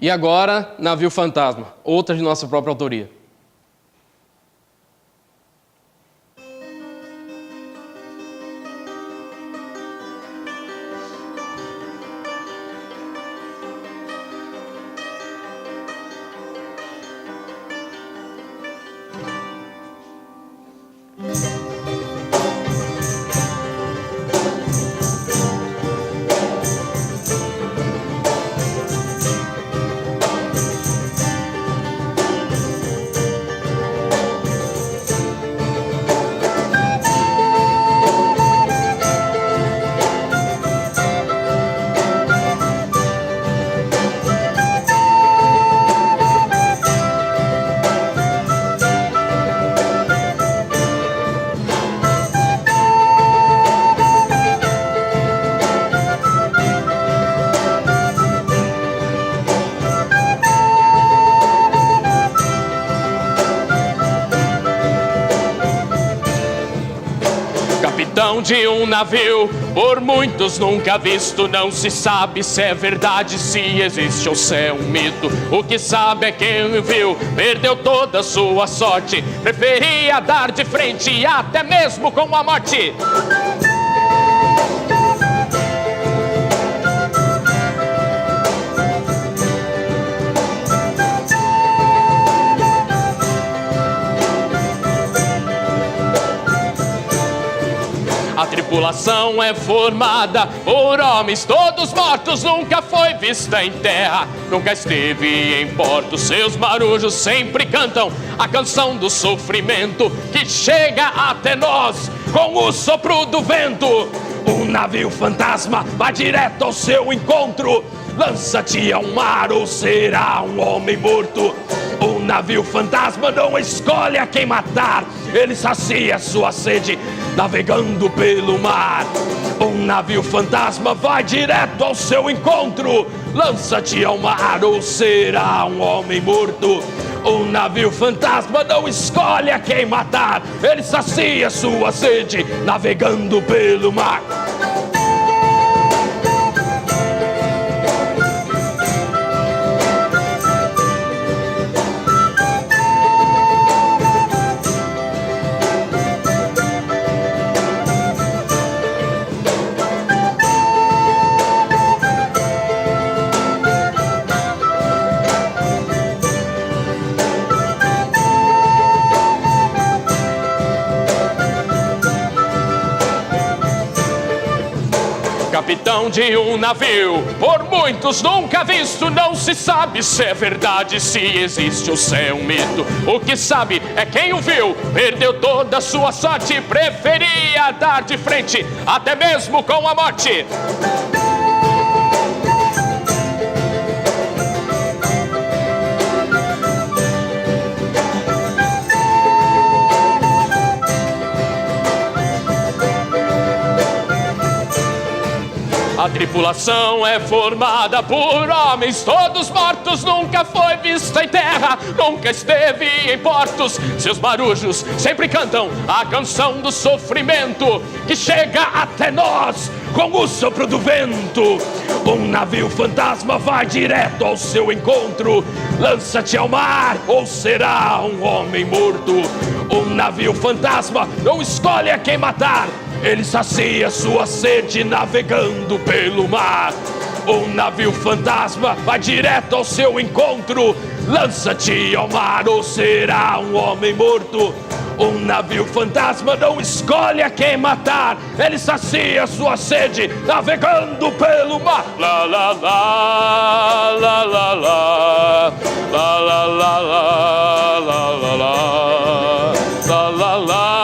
E agora, Navio Fantasma, outra de nossa própria autoria. Capitão de um navio, por muitos nunca visto, não se sabe se é verdade, se existe ou se é um mito. O que sabe é quem viu, perdeu toda a sua sorte, preferia dar de frente até mesmo com a morte. A tripulação é formada por homens todos mortos, nunca foi vista em terra, nunca esteve em porto. Seus marujos sempre cantam a canção do sofrimento que chega até nós com o sopro do vento. Um navio fantasma vai direto ao seu encontro, lança-te ao mar ou será um homem morto. Um navio fantasma não escolhe a quem matar, ele sacia sua sede navegando pelo mar. Um navio fantasma vai direto ao seu encontro, lança-te ao mar ou será um homem morto. Um navio fantasma não escolhe a quem matar, ele sacia sua sede navegando pelo mar. Capitão de um navio, por muitos nunca visto, não se sabe se é verdade, se existe ou se é um mito. O que sabe é quem o viu, perdeu toda a sua sorte, preferia dar de frente até mesmo com a morte. A tripulação é formada por homens todos mortos, nunca foi vista em terra, nunca esteve em portos. Seus marujos sempre cantam a canção do sofrimento que chega até nós com o sopro do vento. Um navio fantasma vai direto ao seu encontro, lança-te ao mar ou será um homem morto. Um navio fantasma não escolhe a quem matar, ele sacia sua sede navegando pelo mar. Um navio fantasma vai direto ao seu encontro, lança-te ao mar ou será um homem morto. Um navio fantasma não escolhe a quem matar, ele sacia sua sede navegando pelo mar. La la la, la la la, la la la, la la la, la la la. La la la